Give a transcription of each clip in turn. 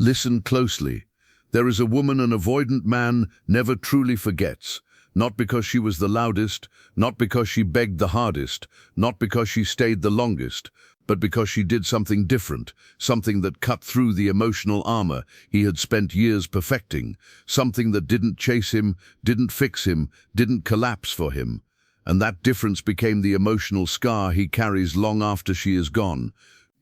Listen closely. There is a woman an avoidant man never truly forgets, not because she was the loudest, not because she begged the hardest, not because she stayed the longest, but because she did something different, something that cut through the emotional armor he had spent years perfecting, something that didn't chase him, didn't fix him, didn't collapse for him. And that difference became the emotional scar he carries long after she is gone.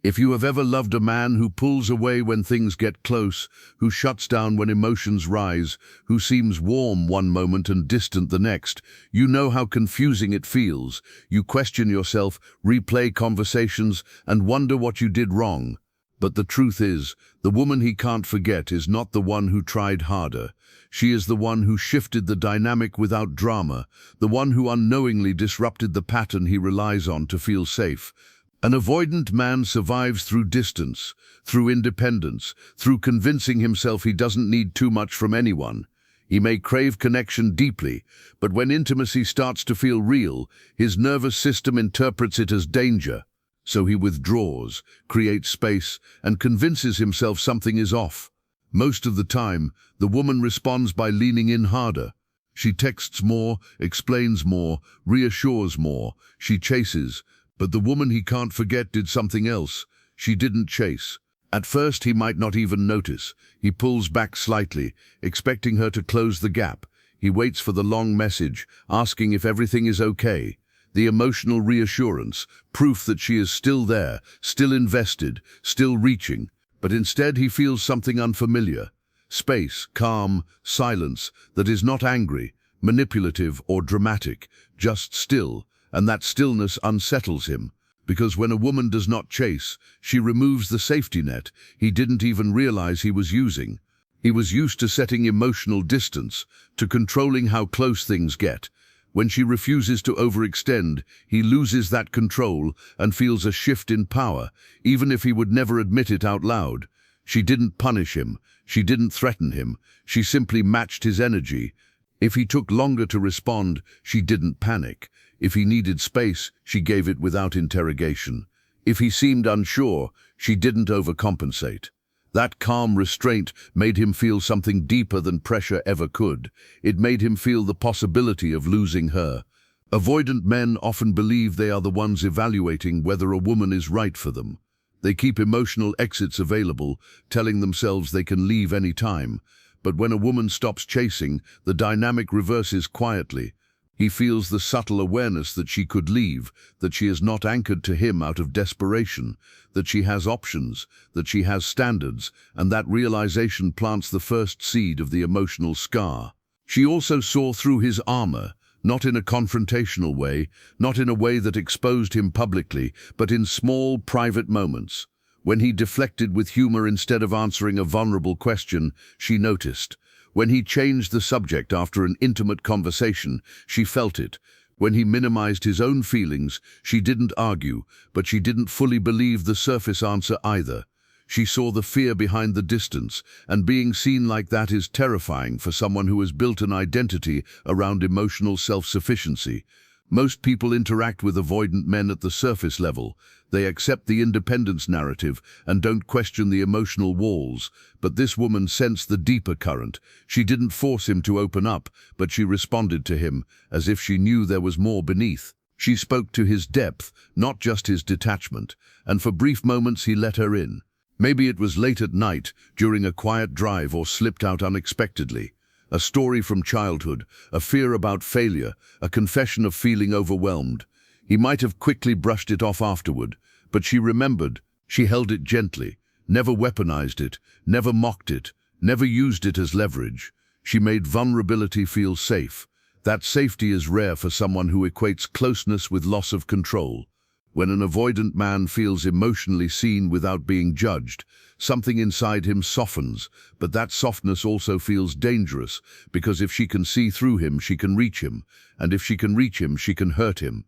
If you have ever loved a man who pulls away when things get close, who shuts down when emotions rise, who seems warm one moment and distant the next, you know how confusing it feels. You question yourself, replay conversations, and wonder what you did wrong. But the truth is, the woman he can't forget is not the one who tried harder. She is the one who shifted the dynamic without drama, the one who unknowingly disrupted the pattern he relies on to feel safe. An avoidant man survives through distance, through independence, through convincing himself he doesn't need too much from anyone. He may crave connection deeply, but when intimacy starts to feel real, his nervous system interprets it as danger. So he withdraws, creates space, and convinces himself something is off. Most of the time, the woman responds by leaning in harder. She texts more, explains more, reassures more. She chases. But the woman he can't forget did something else. She didn't chase. At first he might not even notice. He pulls back slightly, expecting her to close the gap. He waits for the long message, asking if everything is okay. The emotional reassurance, proof that she is still there, still invested, still reaching. But instead he feels something unfamiliar. Space, calm, silence that is not angry, manipulative or dramatic, just still. And that stillness unsettles him, because when a woman does not chase, she removes the safety net he didn't even realize he was using. He was used to setting emotional distance, to controlling how close things get. When she refuses to overextend, he loses that control and feels a shift in power, even if he would never admit it out loud. She didn't punish him, she didn't threaten him, she simply matched his energy. If he took longer to respond, she didn't panic. If he needed space, she gave it without interrogation. If he seemed unsure, she didn't overcompensate. That calm restraint made him feel something deeper than pressure ever could. It made him feel the possibility of losing her. Avoidant men often believe they are the ones evaluating whether a woman is right for them. They keep emotional exits available, telling themselves they can leave any time. But when a woman stops chasing, the dynamic reverses quietly. He feels the subtle awareness that she could leave, that she is not anchored to him out of desperation, that she has options, that she has standards, and that realization plants the first seed of the emotional scar. She also saw through his armor, not in a confrontational way, not in a way that exposed him publicly, but in small, private moments. When he deflected with humor instead of answering a vulnerable question, she noticed. When he changed the subject after an intimate conversation, she felt it. When he minimized his own feelings, she didn't argue, but she didn't fully believe the surface answer either. She saw the fear behind the distance, and being seen like that is terrifying for someone who has built an identity around emotional self-sufficiency. Most people interact with avoidant men at the surface level. They accept the independence narrative and don't question the emotional walls. But this woman sensed the deeper current. She didn't force him to open up, but she responded to him, as if she knew there was more beneath. She spoke to his depth, not just his detachment, and for brief moments he let her in. Maybe it was late at night, during a quiet drive, or slipped out unexpectedly. A story from childhood, a fear about failure, a confession of feeling overwhelmed. He might have quickly brushed it off afterward, but she remembered. She held it gently, never weaponized it, never mocked it, never used it as leverage. She made vulnerability feel safe. That safety is rare for someone who equates closeness with loss of control. When an avoidant man feels emotionally seen without being judged, something inside him softens, but that softness also feels dangerous, because if she can see through him, she can reach him, and if she can reach him, she can hurt him.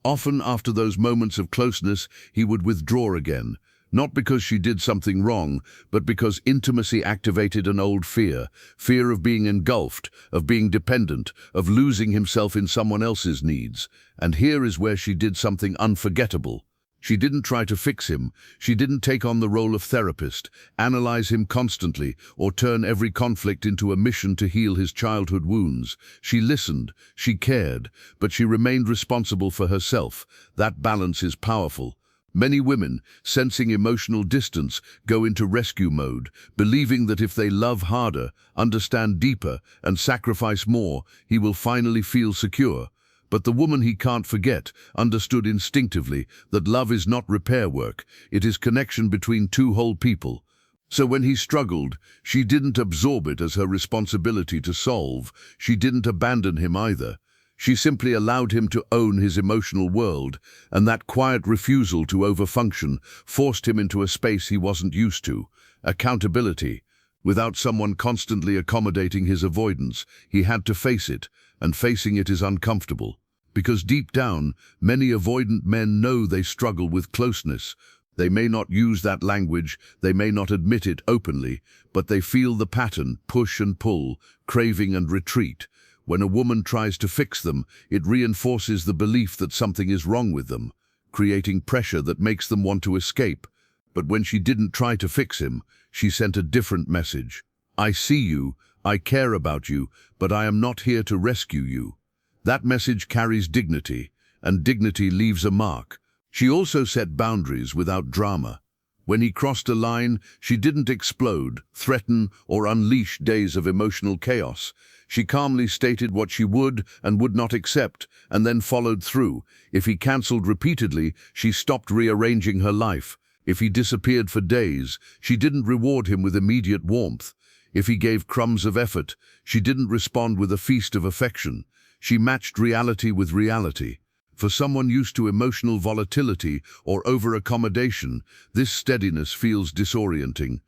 Often after those moments of closeness, he would withdraw again, not because she did something wrong, but because intimacy activated an old fear, fear of being engulfed, of being dependent, of losing himself in someone else's needs. And here is where she did something unforgettable. She didn't try to fix him. She didn't take on the role of therapist, analyze him constantly, or turn every conflict into a mission to heal his childhood wounds. She listened, she cared, but she remained responsible for herself. That balance is powerful. Many women, sensing emotional distance, go into rescue mode, believing that if they love harder, understand deeper, and sacrifice more, he will finally feel secure. But the woman he can't forget understood instinctively that love is not repair work, it is connection between two whole people. So when he struggled, she didn't absorb it as her responsibility to solve. She didn't abandon him either. She simply allowed him to own his emotional world, and that quiet refusal to overfunction forced him into a space he wasn't used to, accountability. Without someone constantly accommodating his avoidance, he had to face it, and facing it is uncomfortable. Because deep down, many avoidant men know they struggle with closeness. They may not use that language, they may not admit it openly, but they feel the pattern, push and pull, craving and retreat. When a woman tries to fix them, it reinforces the belief that something is wrong with them, creating pressure that makes them want to escape. But when she didn't try to fix him, she sent a different message. I see you, I care about you, but I am not here to rescue you. That message carries dignity, and dignity leaves a mark. She also set boundaries without drama. When he crossed a line, she didn't explode, threaten, or unleash days of emotional chaos. She calmly stated what she would and would not accept, and then followed through. If he cancelled repeatedly, she stopped rearranging her life. If he disappeared for days, she didn't reward him with immediate warmth. If he gave crumbs of effort, she didn't respond with a feast of affection. She matched reality with reality. For someone used to emotional volatility or over-accommodation, this steadiness feels disorienting.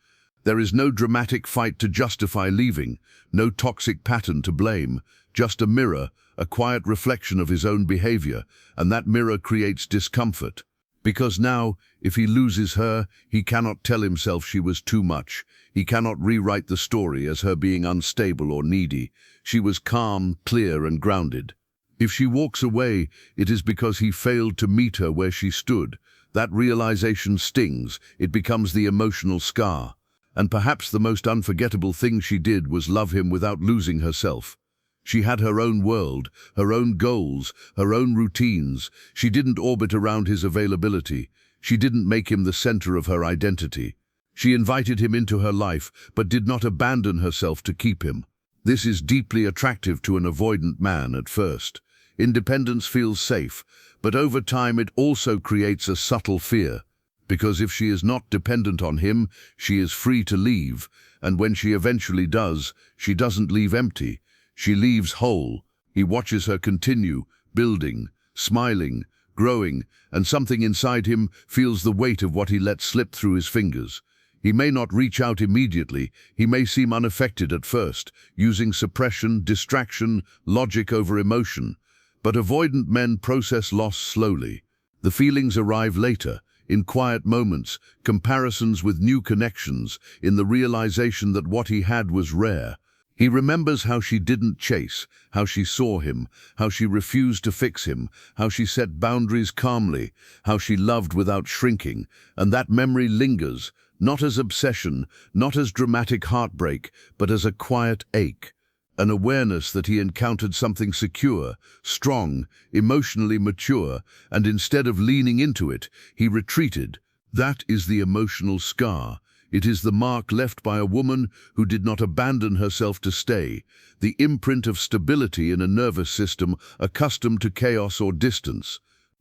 There is no dramatic fight to justify leaving, no toxic pattern to blame, just a mirror, a quiet reflection of his own behavior, and that mirror creates discomfort. Because now, if he loses her, he cannot tell himself she was too much. He cannot rewrite the story as her being unstable or needy. She was calm, clear, and grounded. If she walks away, it is because he failed to meet her where she stood. That realization stings. It becomes the emotional scar. And perhaps the most unforgettable thing she did was love him without losing herself. She had her own world, her own goals, her own routines. She didn't orbit around his availability. She didn't make him the center of her identity. She invited him into her life, but did not abandon herself to keep him. This is deeply attractive to an avoidant man at first. Independence feels safe, but over time it also creates a subtle fear. Because if she is not dependent on him, she is free to leave, and when she eventually does, she doesn't leave empty. She leaves whole. He watches her continue, building, smiling, growing, and something inside him feels the weight of what he let slip through his fingers. He may not reach out immediately, he may seem unaffected at first, using suppression, distraction, logic over emotion. But avoidant men process loss slowly. The feelings arrive later, in quiet moments, comparisons with new connections, in the realization that what he had was rare. He remembers how she didn't chase, how she saw him, how she refused to fix him, how she set boundaries calmly, how she loved without shrinking, and that memory lingers, not as obsession, not as dramatic heartbreak, but as a quiet ache, an awareness that he encountered something secure, strong, emotionally mature, and instead of leaning into it, he retreated. That is the emotional scar. It is the mark left by a woman who did not abandon herself to stay, the imprint of stability in a nervous system accustomed to chaos or distance.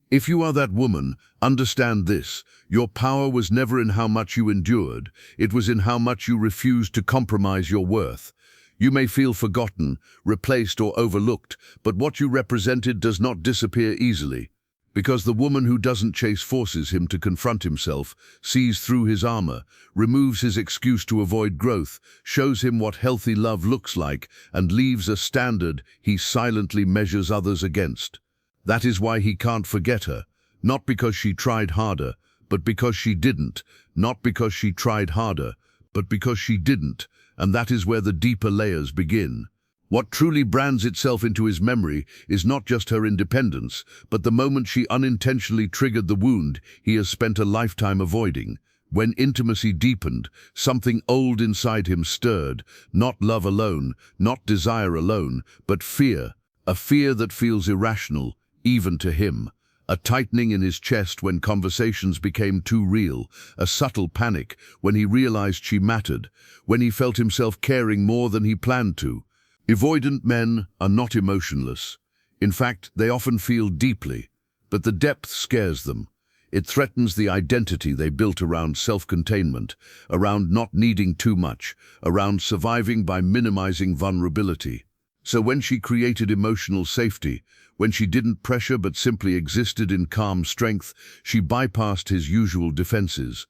If you are that woman, understand this: your power was never in how much you endured, it was in how much you refused to compromise your worth. You may feel forgotten, replaced, or overlooked, but what you represented does not disappear easily. Because the woman who doesn't chase forces him to confront himself, sees through his armor, removes his excuse to avoid growth, shows him what healthy love looks like, and leaves a standard he silently measures others against. That is why he can't forget her, not because she tried harder, but because she didn't, not because she tried harder, but because she didn't, and that is where the deeper layers begin. What truly brands itself into his memory is not just her independence, but the moment she unintentionally triggered the wound he has spent a lifetime avoiding. When intimacy deepened, something old inside him stirred, not love alone, not desire alone, but fear, a fear that feels irrational, even to him. A tightening in his chest when conversations became too real, a subtle panic when he realized she mattered, when he felt himself caring more than he planned to. Avoidant men are not emotionless. In fact, they often feel deeply, but the depth scares them. It threatens the identity they built around self-containment, around not needing too much, around surviving by minimizing vulnerability. So when she created emotional safety, when she didn't pressure but simply existed in calm strength, she bypassed his usual defenses.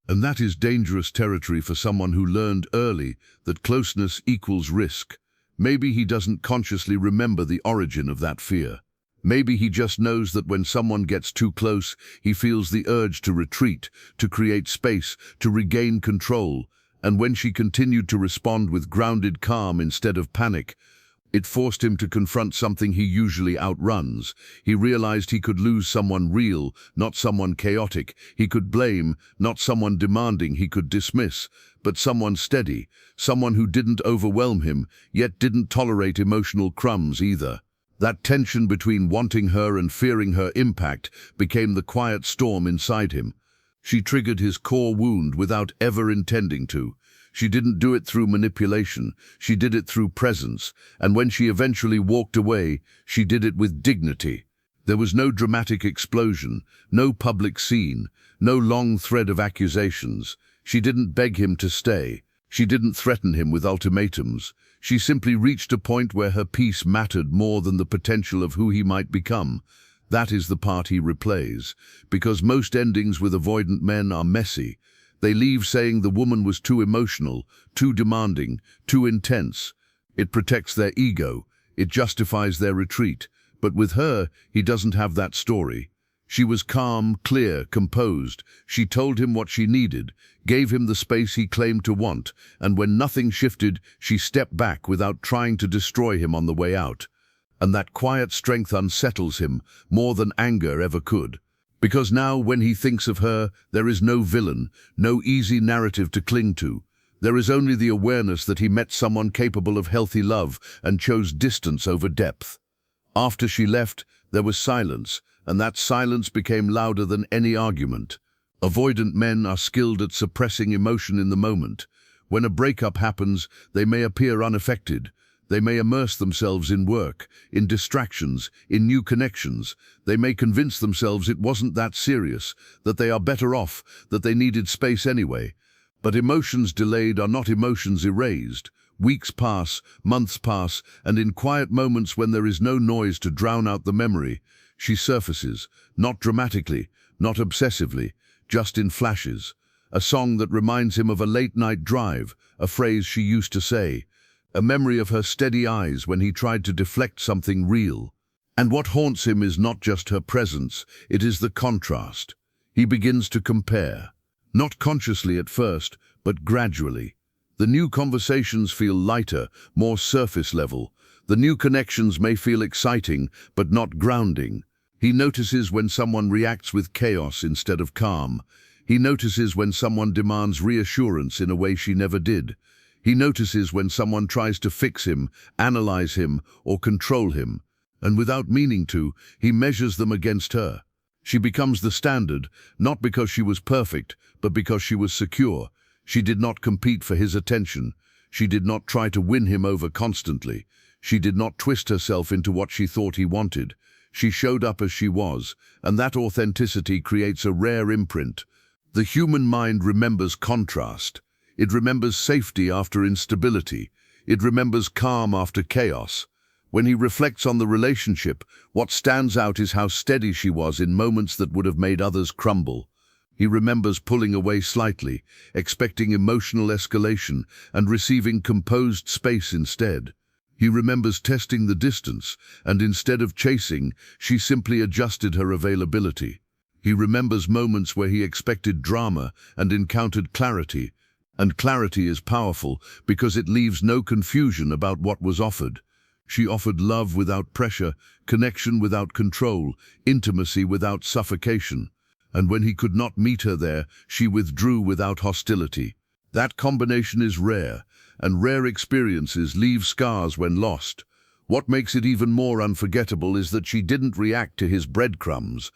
And that is dangerous territory for someone who learned early that closeness equals risk. Maybe he doesn't consciously remember the origin of that fear. Maybe he just knows that when someone gets too close, he feels the urge to retreat, to create space, to regain control. And when she continued to respond with grounded calm instead of panic, it forced him to confront something he usually outruns. He realized he could lose someone real, not someone chaotic. He could blame, not someone demanding he could dismiss, but someone steady, someone who didn't overwhelm him, yet didn't tolerate emotional crumbs either. That tension between wanting her and fearing her impact became the quiet storm inside him. She triggered his core wound without ever intending to. She didn't do it through manipulation, she did it through presence, and when she eventually walked away, she did it with dignity. There was no dramatic explosion, no public scene, no long thread of accusations. She didn't beg him to stay. She didn't threaten him with ultimatums. She simply reached a point where her peace mattered more than the potential of who he might become. That is the part he replays, because most endings with avoidant men are messy. They leave saying the woman was too emotional, too demanding, too intense. It protects their ego. It justifies their retreat. But with her, he doesn't have that story. She was calm, clear, composed. She told him what she needed, gave him the space he claimed to want, and when nothing shifted, she stepped back without trying to destroy him on the way out. And that quiet strength unsettles him more than anger ever could. Because now, when he thinks of her, there is no villain, no easy narrative to cling to. There is only the awareness that he met someone capable of healthy love and chose distance over depth. After she left, there was silence, and that silence became louder than any argument. Avoidant men are skilled at suppressing emotion in the moment. When a breakup happens, they may appear unaffected. They may immerse themselves in work, in distractions, in new connections. They may convince themselves it wasn't that serious, that they are better off, that they needed space anyway. But emotions delayed are not emotions erased. Weeks pass, months pass, and in quiet moments when there is no noise to drown out the memory, she surfaces, not dramatically, not obsessively, just in flashes. A song that reminds him of a late-night drive, a phrase she used to say, a memory of her steady eyes when he tried to deflect something real. And what haunts him is not just her presence, it is the contrast. He begins to compare. Not consciously at first, but gradually. The new conversations feel lighter, more surface level. The new connections may feel exciting, but not grounding. He notices when someone reacts with chaos instead of calm. He notices when someone demands reassurance in a way she never did. He notices when someone tries to fix him, analyze him, or control him. And without meaning to, he measures them against her. She becomes the standard, not because she was perfect, but because she was secure. She did not compete for his attention. She did not try to win him over constantly. She did not twist herself into what she thought he wanted. She showed up as she was, and that authenticity creates a rare imprint. The human mind remembers contrast. It remembers safety after instability. It remembers calm after chaos. When he reflects on the relationship, what stands out is how steady she was in moments that would have made others crumble. He remembers pulling away slightly, expecting emotional escalation, and receiving composed space instead. He remembers testing the distance, and instead of chasing, she simply adjusted her availability. He remembers moments where he expected drama and encountered clarity. And clarity is powerful because it leaves no confusion about what was offered. She offered love without pressure, connection without control, intimacy without suffocation. And when he could not meet her there, she withdrew without hostility. That combination is rare, and rare experiences leave scars when lost. What makes it even more unforgettable is that she didn't react to his breadcrumbs.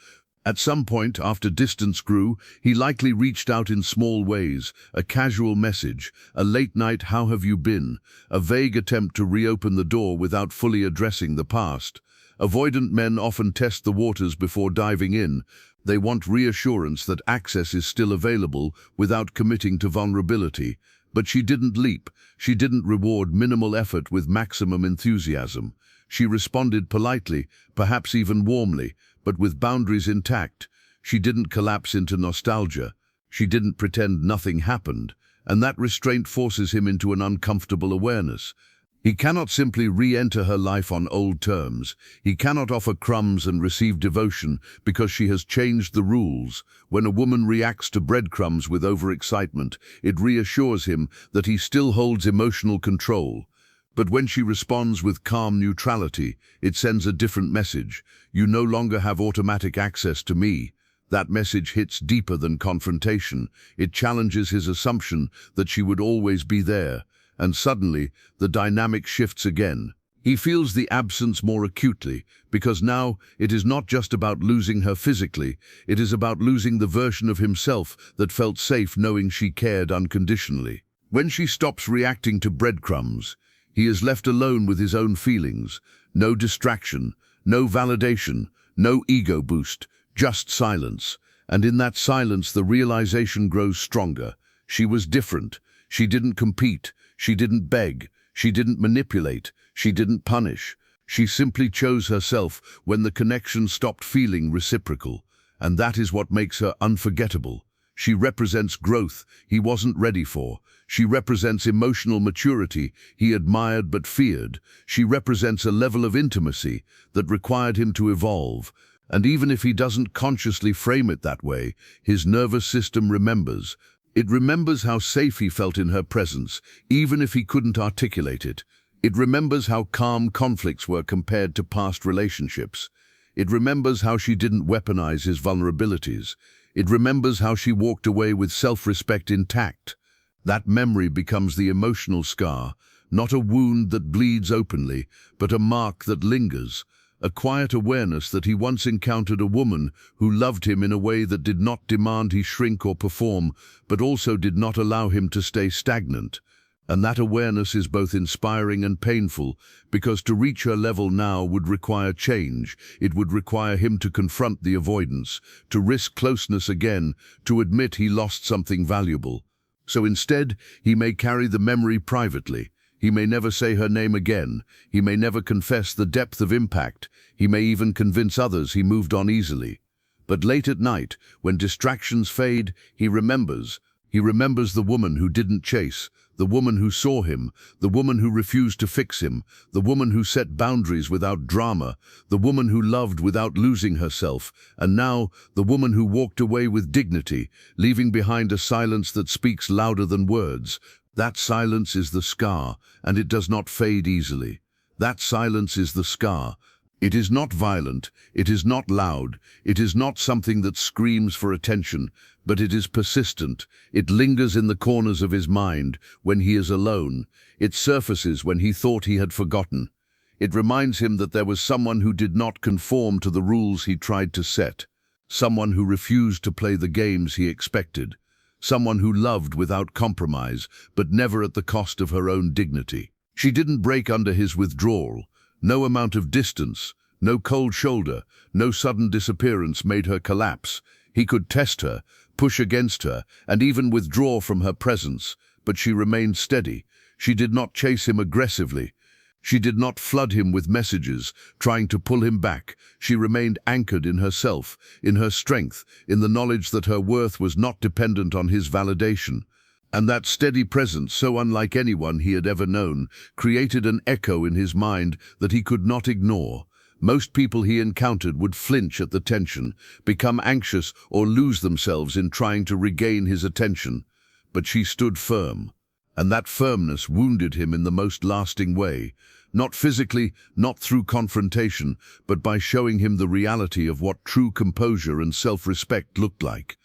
At some point, after distance grew, he likely reached out in small ways, a casual message, a late-night "how have you been?", a vague attempt to reopen the door without fully addressing the past. Avoidant men often test the waters before diving in. They want reassurance that access is still available without committing to vulnerability. But she didn't leap. She didn't reward minimal effort with maximum enthusiasm. She responded politely, perhaps even warmly, but with boundaries intact. She didn't collapse into nostalgia. She didn't pretend nothing happened, and that restraint forces him into an uncomfortable awareness. He cannot simply re-enter her life on old terms. He cannot offer crumbs and receive devotion because she has changed the rules. When a woman reacts to breadcrumbs with overexcitement, it reassures him that he still holds emotional control. But when she responds with calm neutrality, it sends a different message. You no longer have automatic access to me. That message hits deeper than confrontation. It challenges his assumption that she would always be there. And suddenly, the dynamic shifts again. He feels the absence more acutely, because now it is not just about losing her physically, it is about losing the version of himself that felt safe knowing she cared unconditionally. When she stops reacting to breadcrumbs, he is left alone with his own feelings. No distraction, no validation, no ego boost, just silence. And in that silence, the realization grows stronger. She was different. She didn't compete. She didn't beg. She didn't manipulate. She didn't punish. She simply chose herself when the connection stopped feeling reciprocal. And that is what makes her unforgettable. She represents growth he wasn't ready for. She represents emotional maturity he admired but feared. She represents a level of intimacy that required him to evolve. And even if he doesn't consciously frame it that way, his nervous system remembers. It remembers how safe he felt in her presence, even if he couldn't articulate it. It remembers how calm conflicts were compared to past relationships. It remembers how she didn't weaponize his vulnerabilities. It remembers how she walked away with self-respect intact. That memory becomes the emotional scar, not a wound that bleeds openly, but a mark that lingers, a quiet awareness that he once encountered a woman who loved him in a way that did not demand he shrink or perform, but also did not allow him to stay stagnant. And that awareness is both inspiring and painful, because to reach her level now would require change. It would require him to confront the avoidance, to risk closeness again, to admit he lost something valuable. So instead, he may carry the memory privately. He may never say her name again. He may never confess the depth of impact. He may even convince others he moved on easily. But late at night, when distractions fade, he remembers. He remembers the woman who didn't chase, the woman who saw him, the woman who refused to fix him, the woman who set boundaries without drama, the woman who loved without losing herself, and now the woman who walked away with dignity, leaving behind a silence that speaks louder than words. That silence is the scar, and it does not fade easily. That silence is the scar. It is not violent, it is not loud, it is not something that screams for attention, but it is persistent. It lingers in the corners of his mind when he is alone. It surfaces when he thought he had forgotten. It reminds him that there was someone who did not conform to the rules he tried to set, someone who refused to play the games he expected, someone who loved without compromise, but never at the cost of her own dignity. She didn't break under his withdrawal. No amount of distance, no cold shoulder, no sudden disappearance made her collapse. He could test her, push against her, and even withdraw from her presence, but she remained steady. She did not chase him aggressively. She did not flood him with messages, trying to pull him back. She remained anchored in herself, in her strength, in the knowledge that her worth was not dependent on his validation. And that steady presence, so unlike anyone he had ever known, created an echo in his mind that he could not ignore. Most people he encountered would flinch at the tension, become anxious or lose themselves in trying to regain his attention. But she stood firm, and that firmness wounded him in the most lasting way. Not physically, not through confrontation, but by showing him the reality of what true composure and self-respect looked like.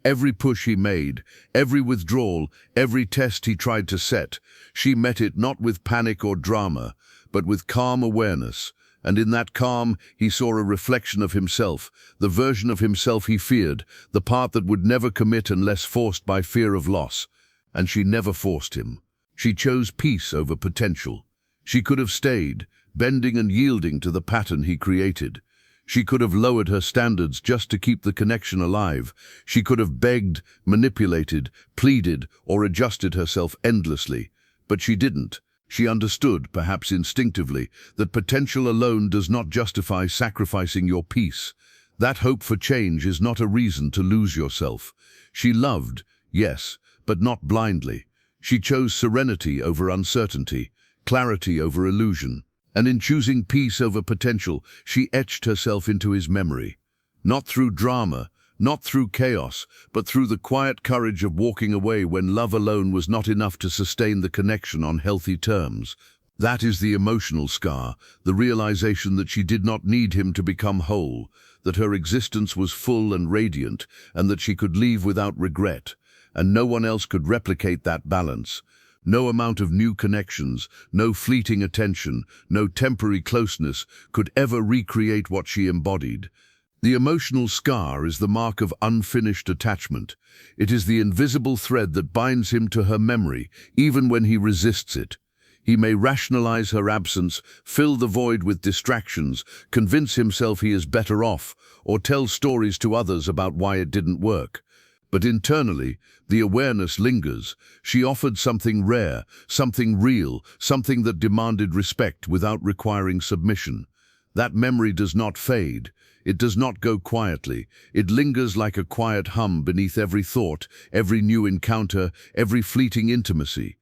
Every push he made, every withdrawal, every test he tried to set, she met it not with panic or drama, but with calm awareness. And in that calm, he saw a reflection of himself, the version of himself he feared, the part that would never commit unless forced by fear of loss. And she never forced him. She chose peace over potential. She could have stayed, bending and yielding to the pattern he created. She could have lowered her standards just to keep the connection alive. She could have begged, manipulated, pleaded, or adjusted herself endlessly. But she didn't. She understood, perhaps instinctively, that potential alone does not justify sacrificing your peace. That hope for change is not a reason to lose yourself. She loved, yes, but not blindly. She chose serenity over uncertainty, clarity over illusion. And in choosing peace over potential, she etched herself into his memory. Not through drama, not through chaos, but through the quiet courage of walking away when love alone was not enough to sustain the connection on healthy terms. That is the emotional scar, the realization that she did not need him to become whole, that her existence was full and radiant, and that she could leave without regret. And no one else could replicate that balance. No amount of new connections, no fleeting attention, no temporary closeness could ever recreate what she embodied. The emotional scar is the mark of unfinished attachment. It is the invisible thread that binds him to her memory, even when he resists it. He may rationalize her absence, fill the void with distractions, convince himself he is better off, or tell stories to others about why it didn't work. But internally, the awareness lingers. She offered something rare, something real, something that demanded respect without requiring submission. That memory does not fade. It does not go quietly. It lingers like a quiet hum beneath every thought, every new encounter, every fleeting intimacy.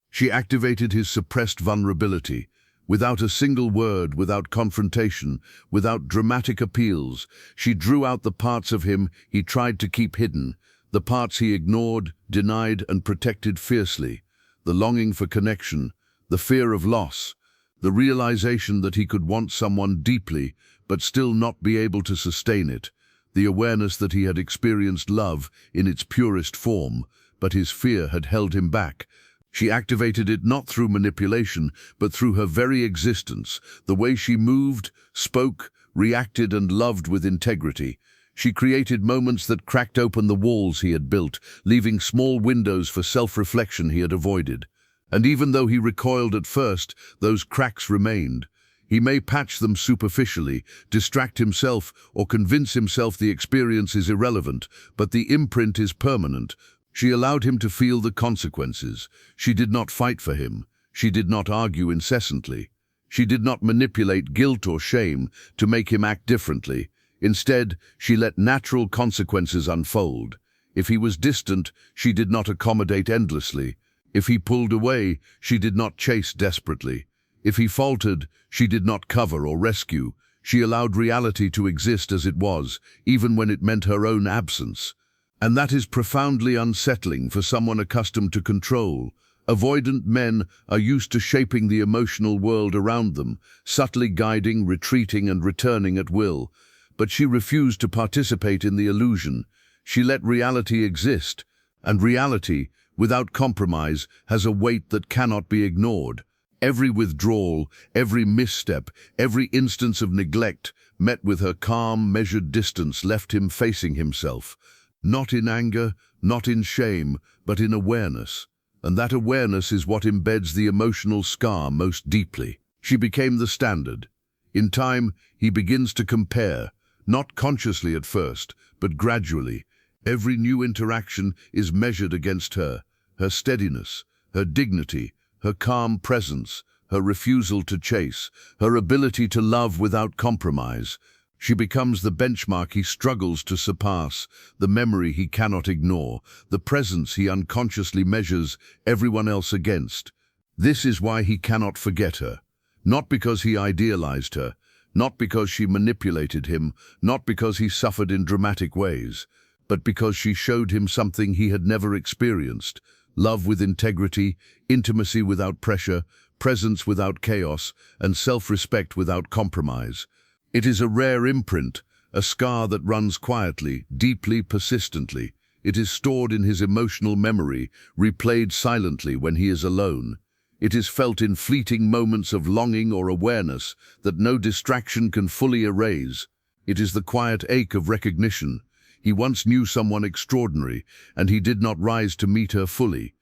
She activated his suppressed vulnerability. Without a single word, without confrontation, without dramatic appeals, she drew out the parts of him he tried to keep hidden, the parts he ignored, denied, and protected fiercely, the longing for connection, the fear of loss, the realization that he could want someone deeply but still not be able to sustain it, the awareness that he had experienced love in its purest form, but his fear had held him back. She activated it not through manipulation, but through her very existence, the way she moved, spoke, reacted, and loved with integrity. She created moments that cracked open the walls he had built, leaving small windows for self-reflection he had avoided. And even though he recoiled at first, those cracks remained. He may patch them superficially, distract himself, or convince himself the experience is irrelevant, but the imprint is permanent. She allowed him to feel the consequences. She did not fight for him. She did not argue incessantly. She did not manipulate guilt or shame to make him act differently. Instead, she let natural consequences unfold. If he was distant, she did not accommodate endlessly. If he pulled away, she did not chase desperately. If he faltered, she did not cover or rescue. She allowed reality to exist as it was, even when it meant her own absence. And that is profoundly unsettling for someone accustomed to control. Avoidant men are used to shaping the emotional world around them, subtly guiding, retreating, and returning at will. But she refused to participate in the illusion. She let reality exist, and reality, without compromise, has a weight that cannot be ignored. Every withdrawal, every misstep, every instance of neglect, met with her calm, measured distance, left him facing himself. Not in anger, not in shame, but in awareness. And that awareness is what embeds the emotional scar most deeply. She became the standard. In time, he begins to compare, not consciously at first, but gradually. Every new interaction is measured against her steadiness, her dignity, her calm presence, her refusal to chase, her ability to love without compromise. She becomes the benchmark he struggles to surpass, the memory he cannot ignore, the presence he unconsciously measures everyone else against. This is why he cannot forget her. Not because he idealized her, not because she manipulated him, not because he suffered in dramatic ways, but because she showed him something he had never experienced: love with integrity, intimacy without pressure, presence without chaos, and self-respect without compromise. It is a rare imprint, a scar that runs quietly, deeply, persistently. It is stored in his emotional memory, replayed silently when he is alone. It is felt in fleeting moments of longing or awareness that no distraction can fully erase. It is the quiet ache of recognition. He once knew someone extraordinary, and he did not rise to meet her fully.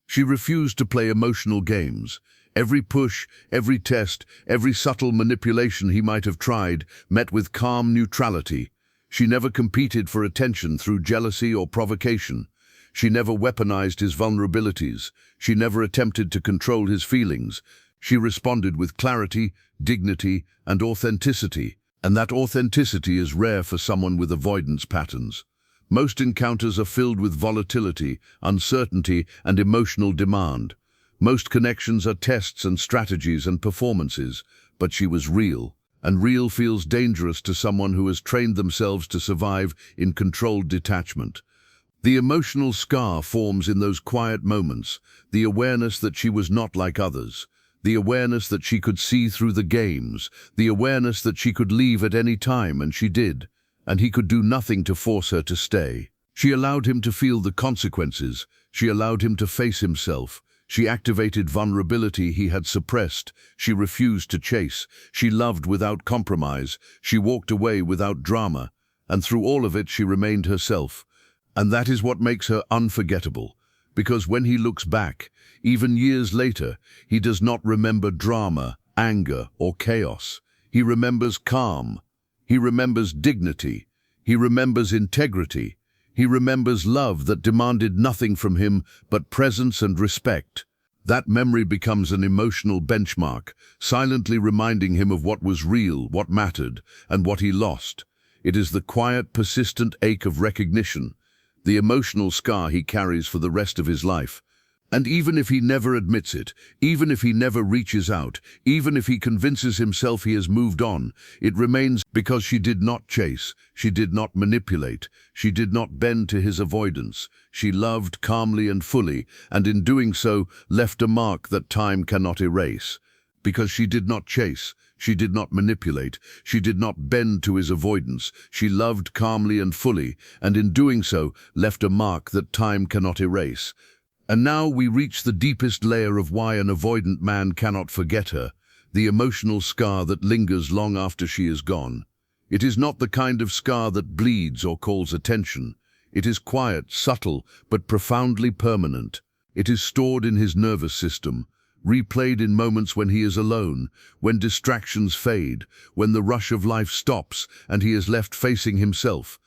She refused to play emotional games. Every push, every test, every subtle manipulation he might have tried met with calm neutrality. She never competed for attention through jealousy or provocation. She never weaponized his vulnerabilities. She never attempted to control his feelings. She responded with clarity, dignity, and authenticity. And that authenticity is rare for someone with avoidance patterns. Most encounters are filled with volatility, uncertainty, and emotional demand. Most connections are tests and strategies and performances, but she was real. And real feels dangerous to someone who has trained themselves to survive in controlled detachment. The emotional scar forms in those quiet moments, the awareness that she was not like others, the awareness that she could see through the games, the awareness that she could leave at any time, and she did, and he could do nothing to force her to stay. She allowed him to feel the consequences. She allowed him to face himself. She activated vulnerability he had suppressed. She refused to chase. She loved without compromise. She walked away without drama. And through all of it, she remained herself. And that is what makes her unforgettable. Because when he looks back, even years later, he does not remember drama, anger, or chaos. He remembers calm. He remembers dignity. He remembers integrity. He remembers love that demanded nothing from him but presence and respect. That memory becomes an emotional benchmark, silently reminding him of what was real, what mattered, and what he lost. It is the quiet, persistent ache of recognition, the emotional scar he carries for the rest of his life. And even if he never admits it, even if he never reaches out, even if he convinces himself he has moved on, it remains because she did not chase, she did not manipulate, she did not bend to his avoidance. She loved calmly and fully, and in doing so left a mark that time cannot erase. Because she did not chase, she did not manipulate, she did not bend to his avoidance. She loved calmly and fully, and in doing so left a mark that time cannot erase. And now we reach the deepest layer of why an avoidant man cannot forget her, the emotional scar that lingers long after she is gone. It is not the kind of scar that bleeds or calls attention. It is quiet, subtle, but profoundly permanent. It is stored in his nervous system, replayed in moments when he is alone, when distractions fade, when the rush of life stops and he is left facing himself.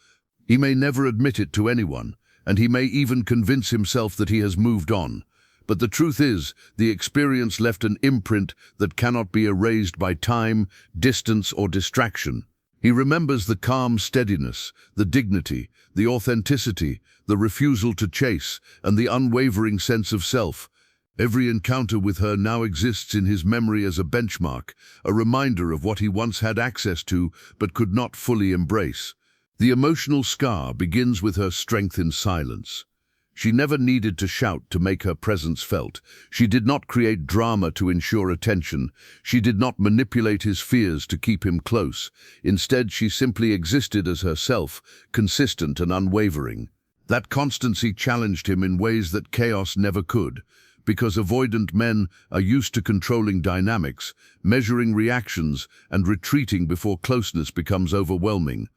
He may never admit it to anyone, and he may even convince himself that he has moved on. But the truth is, the experience left an imprint that cannot be erased by time, distance, or distraction. He remembers the calm steadiness, the dignity, the authenticity, the refusal to chase, and the unwavering sense of self. Every encounter with her now exists in his memory as a benchmark, a reminder of what he once had access to but could not fully embrace. The emotional scar begins with her strength in silence. She never needed to shout to make her presence felt. She did not create drama to ensure attention. She did not manipulate his fears to keep him close. Instead, she simply existed as herself, consistent and unwavering. That constancy challenged him in ways that chaos never could, because avoidant men are used to controlling dynamics, measuring reactions, and retreating before closeness becomes overwhelming.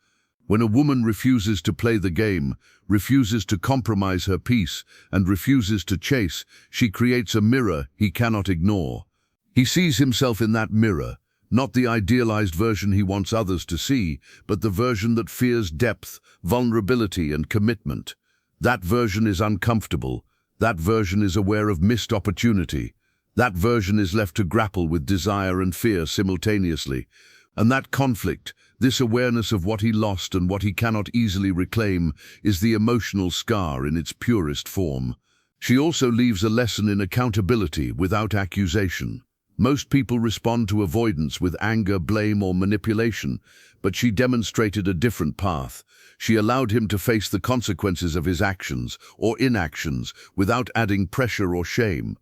When a woman refuses to play the game, refuses to compromise her peace, and refuses to chase, she creates a mirror he cannot ignore. He sees himself in that mirror, not the idealized version he wants others to see, but the version that fears depth, vulnerability, and commitment. That version is uncomfortable. That version is aware of missed opportunity. That version is left to grapple with desire and fear simultaneously. And that conflict, this awareness of what he lost and what he cannot easily reclaim, is the emotional scar in its purest form. She also leaves a lesson in accountability without accusation. Most people respond to avoidance with anger, blame, or manipulation, but she demonstrated a different path. She allowed him to face the consequences of his actions or inactions without adding pressure or shame.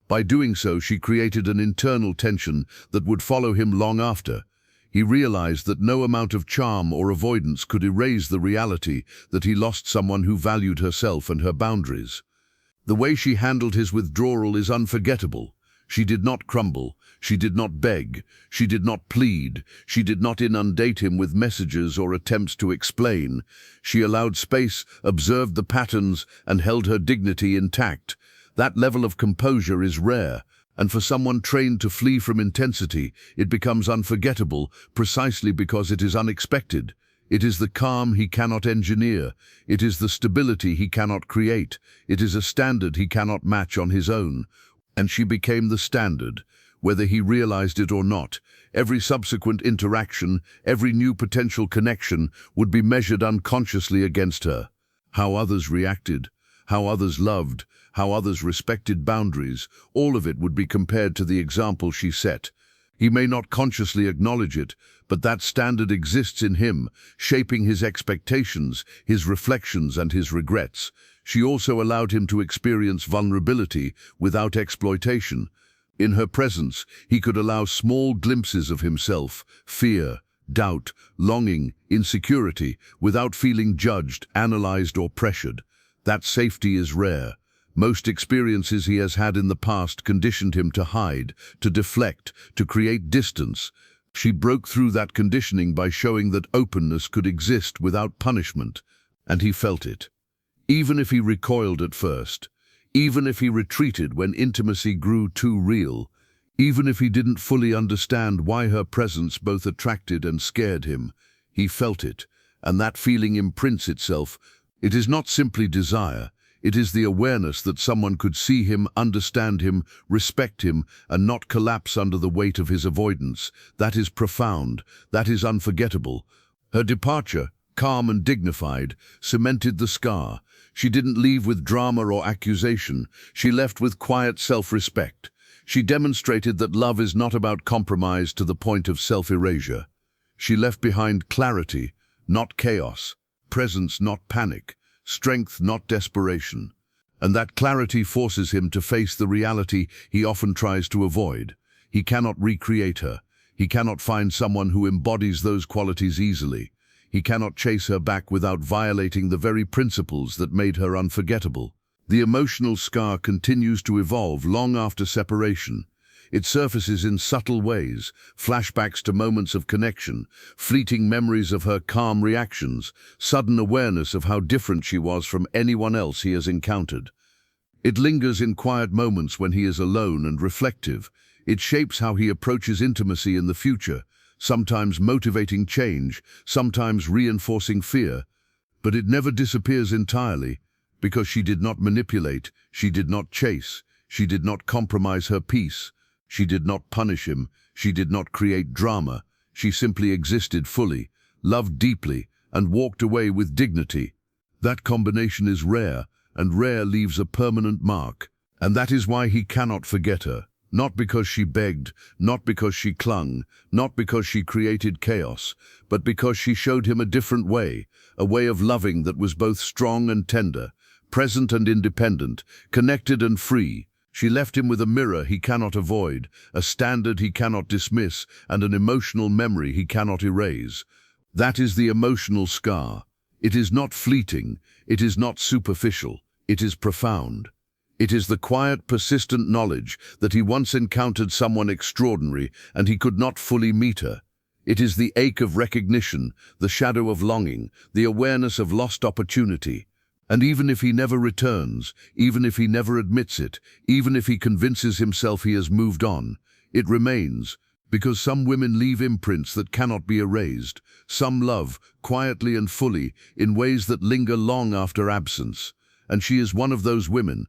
By doing so, she created an internal tension that would follow him long after. He realized that no amount of charm or avoidance could erase the reality that he lost someone who valued herself and her boundaries. The way she handled his withdrawal is unforgettable. She did not crumble, she did not beg, she did not plead, she did not inundate him with messages or attempts to explain. She allowed space, observed the patterns, and held her dignity intact. That level of composure is rare, and for someone trained to flee from intensity, it becomes unforgettable precisely because it is unexpected. It is the calm he cannot engineer. It is the stability he cannot create. It is a standard he cannot match on his own. And she became the standard, whether he realized it or not. Every subsequent interaction, every new potential connection would be measured unconsciously against her. How others reacted, how others loved, how others respected boundaries, all of it would be compared to the example she set. He may not consciously acknowledge it, but that standard exists in him, shaping his expectations, his reflections, and his regrets. She also allowed him to experience vulnerability without exploitation. In her presence, he could allow small glimpses of himself, fear, doubt, longing, insecurity, without feeling judged, analyzed, or pressured. That safety is rare. Most experiences he has had in the past conditioned him to hide, to deflect, to create distance. She broke through that conditioning by showing that openness could exist without punishment, and he felt it. Even if he recoiled at first, even if he retreated when intimacy grew too real, even if he didn't fully understand why her presence both attracted and scared him, he felt it, and that feeling imprints itself. It is not simply desire. It is the awareness that someone could see him, understand him, respect him, and not collapse under the weight of his avoidance. That is profound. That is unforgettable. Her departure, calm and dignified, cemented the scar. She didn't leave with drama or accusation. She left with quiet self-respect. She demonstrated that love is not about compromise to the point of self-erasure. She left behind clarity, not chaos, presence, not panic, strength, not desperation. And that clarity forces him to face the reality he often tries to avoid. He cannot recreate her. He cannot find someone who embodies those qualities easily. He cannot chase her back without violating the very principles that made her unforgettable. The emotional scar continues to evolve long after separation. It surfaces in subtle ways, flashbacks to moments of connection, fleeting memories of her calm reactions, sudden awareness of how different she was from anyone else he has encountered. It lingers in quiet moments when he is alone and reflective. It shapes how he approaches intimacy in the future, sometimes motivating change, sometimes reinforcing fear. But it never disappears entirely, because she did not manipulate, she did not chase, she did not compromise her peace. She did not punish him, she did not create drama, she simply existed fully, loved deeply, and walked away with dignity. That combination is rare, and rare leaves a permanent mark. And that is why he cannot forget her. Not because she begged, not because she clung, not because she created chaos, but because she showed him a different way, a way of loving that was both strong and tender, present and independent, connected and free. She left him with a mirror he cannot avoid, a standard he cannot dismiss, and an emotional memory he cannot erase. That is the emotional scar. It is not fleeting, it is not superficial, it is profound. It is the quiet, persistent knowledge that he once encountered someone extraordinary and he could not fully meet her. It is the ache of recognition, the shadow of longing, the awareness of lost opportunity. And even if he never returns, even if he never admits it, even if he convinces himself he has moved on, it remains, because some women leave imprints that cannot be erased. Some love, quietly and fully, in ways that linger long after absence. And she is one of those women,